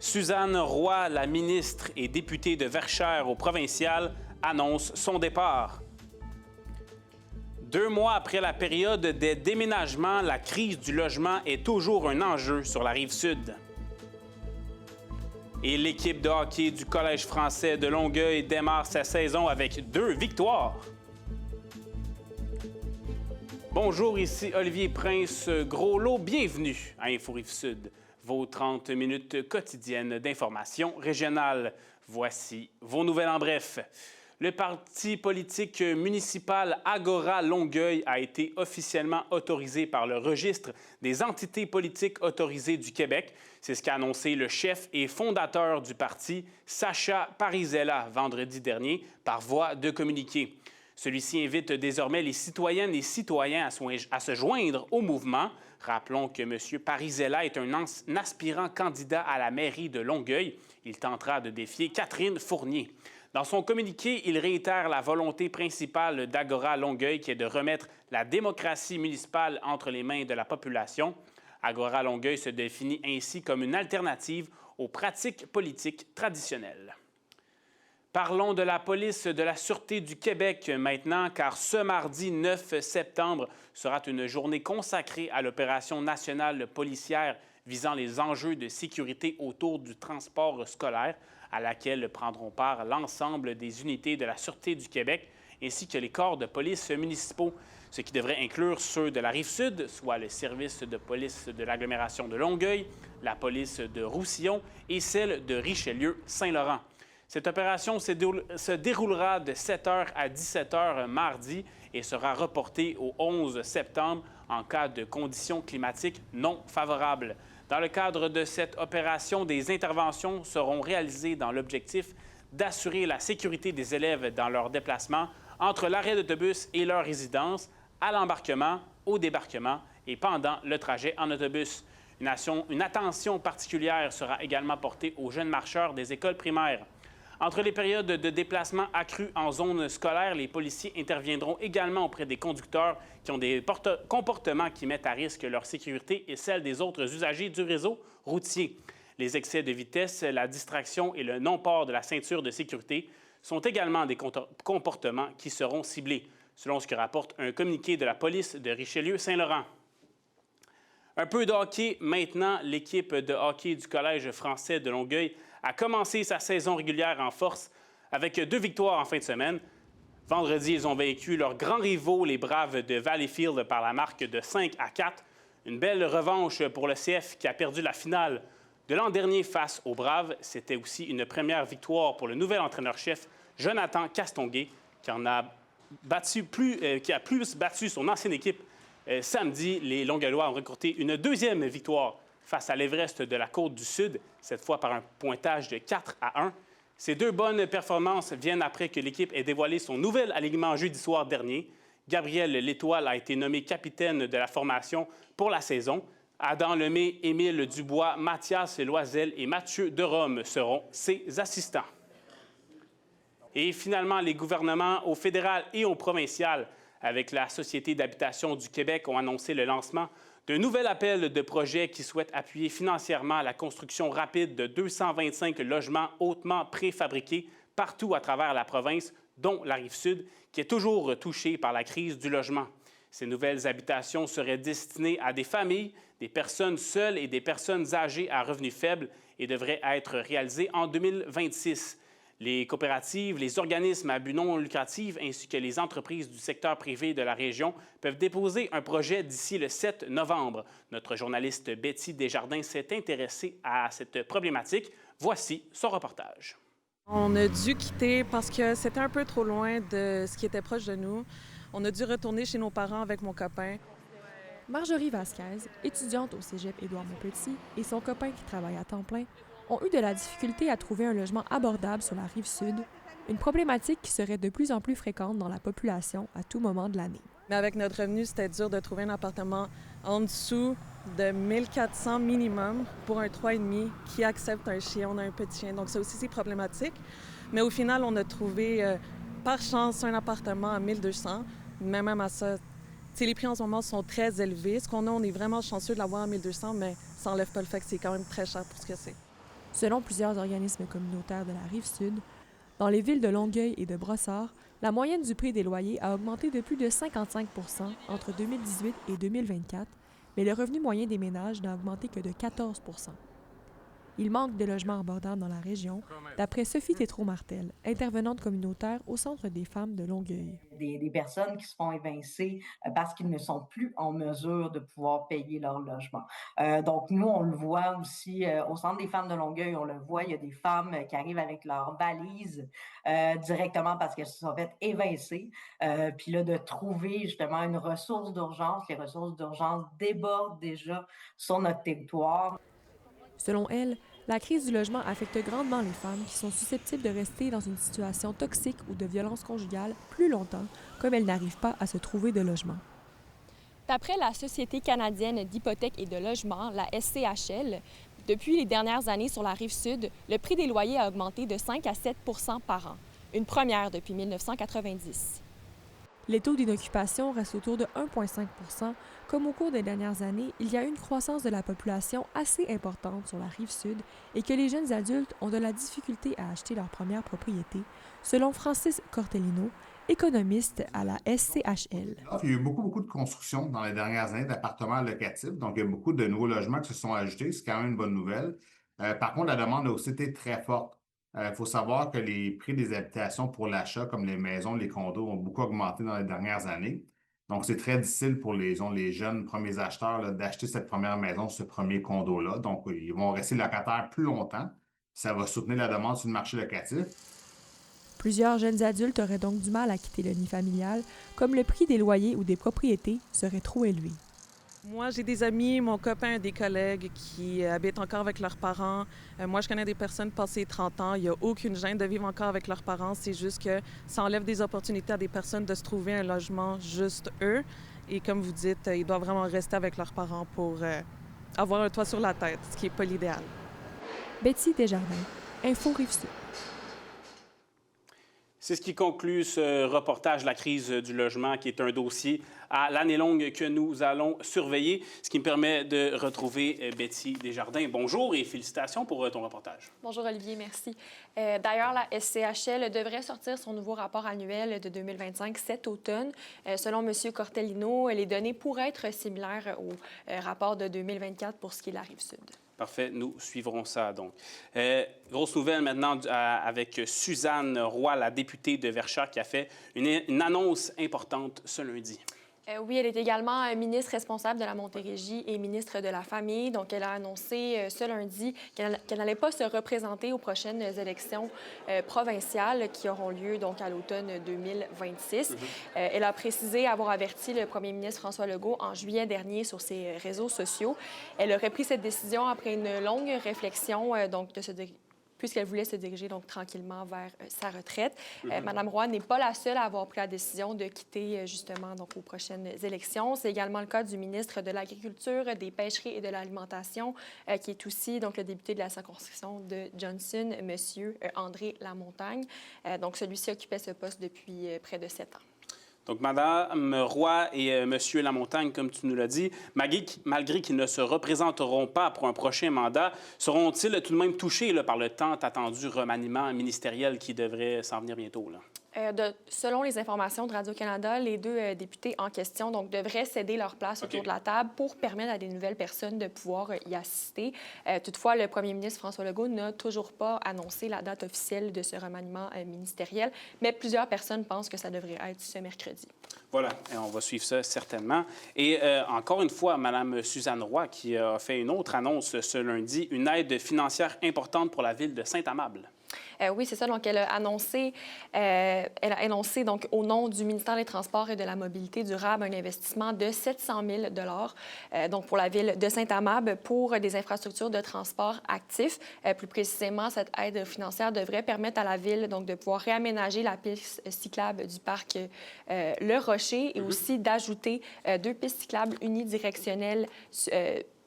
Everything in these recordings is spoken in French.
Suzanne Roy, la ministre et députée de Verchères au provincial, annonce son départ. 2 mois après la période des déménagements, la crise du logement est toujours un enjeu sur la Rive-Sud. Et l'équipe de hockey du Collège français de Longueuil démarre sa saison avec 2 victoires. Bonjour, ici Olivier Prince-Groslot. Bienvenue à Info Rive-Sud, vos 30 minutes quotidiennes d'information régionale. Voici vos nouvelles en bref. Le parti politique municipal Agora Longueuil a été officiellement autorisé par le registre des entités politiques autorisées du Québec. C'est ce qu'a annoncé le chef et fondateur du parti, Sacha Parisella, vendredi dernier, par voie de communiqué. Celui-ci invite désormais les citoyennes et citoyens à se joindre au mouvement. Rappelons que M. Parisella est un aspirant candidat à la mairie de Longueuil. Il tentera de défier Catherine Fournier. Dans son communiqué, il réitère la volonté principale d'Agora Longueuil qui est de remettre la démocratie municipale entre les mains de la population. Agora Longueuil se définit ainsi comme une alternative aux pratiques politiques traditionnelles. Parlons de la police de la Sûreté du Québec maintenant, car ce mardi 9 septembre sera une journée consacrée à l'opération nationale policière visant les enjeux de sécurité autour du transport scolaire, à laquelle prendront part l'ensemble des unités de la Sûreté du Québec, ainsi que les corps de police municipaux, ce qui devrait inclure ceux de la Rive-Sud, soit le service de police de l'agglomération de Longueuil, la police de Roussillon et celle de Richelieu-Saint-Laurent. Cette opération se déroulera de 7h à 17h mardi et sera reportée au 11 septembre en cas de conditions climatiques non favorables. Dans le cadre de cette opération, des interventions seront réalisées dans l'objectif d'assurer la sécurité des élèves dans leur déplacement entre l'arrêt d'autobus et leur résidence, à l'embarquement, au débarquement et pendant le trajet en autobus. Une attention particulière sera également portée aux jeunes marcheurs des écoles primaires. Entre les périodes de déplacement accrues en zone scolaire, les policiers interviendront également auprès des conducteurs qui ont des comportements qui mettent à risque leur sécurité et celle des autres usagers du réseau routier. Les excès de vitesse, la distraction et le non-port de la ceinture de sécurité sont également des comportements qui seront ciblés, selon ce que rapporte un communiqué de la police de Richelieu-Saint-Laurent. Un peu de hockey maintenant. L'équipe de hockey du Collège français de Longueuil a commencé sa saison régulière en force avec 2 victoires en fin de semaine. Vendredi, ils ont vaincu leurs grands rivaux, les Braves de Valleyfield, par la marque de 5-4. Une belle revanche pour le CF qui a perdu la finale de l'an dernier face aux Braves. C'était aussi une première victoire pour le nouvel entraîneur-chef Jonathan Castonguay qui a plus battu son ancienne équipe. Samedi, les Longueuillois ont recruté une 2e victoire face à l'Everest de la Côte-du-Sud, cette fois par un pointage de 4-1. Ces 2 bonnes performances viennent après que l'équipe ait dévoilé son nouvel alignement jeudi soir dernier. Gabriel L'Étoile a été nommé capitaine de la formation pour la saison. Adam Lemay, Émile Dubois, Mathias Loisel et Mathieu Derome seront ses assistants. Et finalement, les gouvernements au fédéral et au provincial, avec la Société d'habitation du Québec, ont annoncé le lancement d'un nouvel appel de projets qui souhaite appuyer financièrement la construction rapide de 225 logements hautement préfabriqués partout à travers la province, dont la Rive-Sud, qui est toujours touchée par la crise du logement. Ces nouvelles habitations seraient destinées à des familles, des personnes seules et des personnes âgées à revenus faibles et devraient être réalisées en 2026. Les coopératives, les organismes à but non lucratif ainsi que les entreprises du secteur privé de la région peuvent déposer un projet d'ici le 7 novembre. Notre journaliste Betty Desjardins s'est intéressée à cette problématique. Voici son reportage. On a dû quitter parce que c'était un peu trop loin de ce qui était proche de nous. On a dû retourner chez nos parents avec mon copain. Marjorie Vasquez, étudiante au cégep Édouard-Montpetit, et son copain qui travaille à temps plein, ont eu de la difficulté à trouver un logement abordable sur la Rive-Sud, une problématique qui serait de plus en plus fréquente dans la population à tout moment de l'année. Mais avec notre revenu, c'était dur de trouver un appartement en dessous de 1400 minimum pour un 3,5 qui accepte un chien. On a un petit chien, donc ça aussi, c'est problématique. Mais au final, on a trouvé, par chance, un appartement à 1200. Mais même à ça, les prix en ce moment sont très élevés. Ce qu'on a, on est vraiment chanceux de l'avoir à 1200, mais ça n'enlève pas le fait que c'est quand même très cher pour ce que c'est. Selon plusieurs organismes communautaires de la Rive-Sud, dans les villes de Longueuil et de Brossard, la moyenne du prix des loyers a augmenté de plus de 55 % entre 2018 et 2024, mais le revenu moyen des ménages n'a augmenté que de 14 %. Il manque de logements abordables dans la région, d'après Sophie Tétrault-Martel, intervenante communautaire au Centre des femmes de Longueuil. Des personnes qui se font évincer parce qu'ils ne sont plus en mesure de pouvoir payer leur logement. Donc, nous, on le voit aussi au Centre des femmes de Longueuil, on le voit, il y a des femmes qui arrivent avec leurs valises directement parce qu'elles se sont faites évincer. Puis là, de trouver justement une ressource d'urgence, les ressources d'urgence débordent déjà sur notre territoire. Selon elle, la crise du logement affecte grandement les femmes qui sont susceptibles de rester dans une situation toxique ou de violence conjugale plus longtemps, comme elles n'arrivent pas à se trouver de logement. D'après la Société canadienne d'hypothèques et de logement, la SCHL, depuis les dernières années sur la Rive-Sud, le prix des loyers a augmenté de 5 à 7 % par an, une première depuis 1990. Les taux d'inoccupation restent autour de 1,5 %. Comme au cours des dernières années, il y a une croissance de la population assez importante sur la Rive-Sud et que les jeunes adultes ont de la difficulté à acheter leur première propriété, selon Francis Cortellino, économiste à la SCHL. Il y a eu beaucoup de construction dans les dernières années d'appartements locatifs, donc il y a beaucoup de nouveaux logements qui se sont ajoutés, c'est quand même une bonne nouvelle. Par contre, la demande a aussi été très forte. Il faut savoir que les prix des habitations pour l'achat, comme les maisons, les condos, ont beaucoup augmenté dans les dernières années. Donc, c'est très difficile pour les jeunes premiers acheteurs là, d'acheter cette première maison, ce premier condo-là. Donc, ils vont rester locataires plus longtemps. Ça va soutenir la demande sur le marché locatif. Plusieurs jeunes adultes auraient donc du mal à quitter le nid familial, comme le prix des loyers ou des propriétés serait trop élevé. Moi, j'ai des amis, mon copain, des collègues qui habitent encore avec leurs parents. Moi, je connais des personnes passées 30 ans. Il n'y a aucune gêne de vivre encore avec leurs parents. C'est juste que ça enlève des opportunités à des personnes de se trouver un logement juste eux. Et comme vous dites, ils doivent vraiment rester avec leurs parents pour avoir un toit sur la tête, ce qui n'est pas l'idéal. Betty Desjardins, Info Rive-Sud. C'est ce qui conclut ce reportage de la crise du logement, qui est un dossier à l'année longue que nous allons surveiller, ce qui me permet de retrouver Betty Desjardins. Bonjour et félicitations pour ton reportage. Bonjour Olivier, merci. D'ailleurs, la SCHL devrait sortir son nouveau rapport annuel de 2025 cet automne. Selon M. Cortellino, les données pourraient être similaires au rapport de 2024 pour ce qui est de la Rive-Sud. Parfait, nous suivrons ça donc. Grosse nouvelle maintenant avec Suzanne Roy, la députée de Verchères, qui a fait une annonce importante ce lundi. Oui, elle est également ministre responsable de la Montérégie et ministre de la Famille. Donc, elle a annoncé ce lundi qu'elle n'allait pas se représenter aux prochaines élections provinciales qui auront lieu donc à l'automne 2026. Elle a précisé avoir averti le premier ministre François Legault en juillet dernier sur ses réseaux sociaux. Elle aurait pris cette décision après une longue réflexion donc puisqu'elle voulait se diriger donc tranquillement vers sa retraite. Madame Roy n'est pas la seule à avoir pris la décision de quitter justement donc aux prochaines élections. C'est également le cas du ministre de l'Agriculture, des Pêcheries et de l'Alimentation, qui est aussi donc le député de la circonscription de Johnson, Monsieur André Lamontagne. Donc celui-ci occupait ce poste depuis près de 7 ans. Donc, Mme Roy et M. Lamontagne, comme tu nous l'as dit, malgré qu'ils ne se représenteront pas pour un prochain mandat, seront-ils tout de même touchés là, par le tant attendu remaniement ministériel qui devrait s'en venir bientôt, là? Selon les informations de Radio-Canada, les deux députés en question donc, devraient céder leur place autour de la table pour permettre à des nouvelles personnes de pouvoir y assister. Toutefois, le premier ministre François Legault n'a toujours pas annoncé la date officielle de ce remaniement ministériel, mais plusieurs personnes pensent que ça devrait être ce mercredi. Voilà, et on va suivre ça certainement. Et encore une fois, Mme Suzanne Roy qui a fait une autre annonce ce lundi, une aide financière importante pour la ville de Saint-Amable. Oui, c'est ça. Donc, elle a annoncé donc, au nom du ministère des Transports et de la Mobilité durable un investissement de 700 000 donc pour la ville de Saint-Amable pour des infrastructures de transport actifs. Plus précisément, cette aide financière devrait permettre à la ville donc, de pouvoir réaménager la piste cyclable du parc Le Rocher et aussi d'ajouter 2 pistes cyclables unidirectionnelles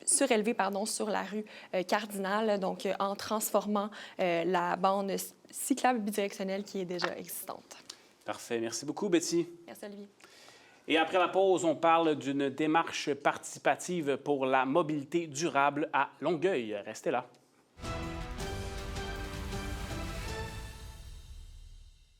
surélevée sur la rue Cardinal, donc en transformant la bande cyclable bidirectionnelle qui est déjà existante. Parfait. Merci beaucoup, Betty. Merci, Olivier. Et après la pause, on parle d'une démarche participative pour la mobilité durable à Longueuil. Restez là.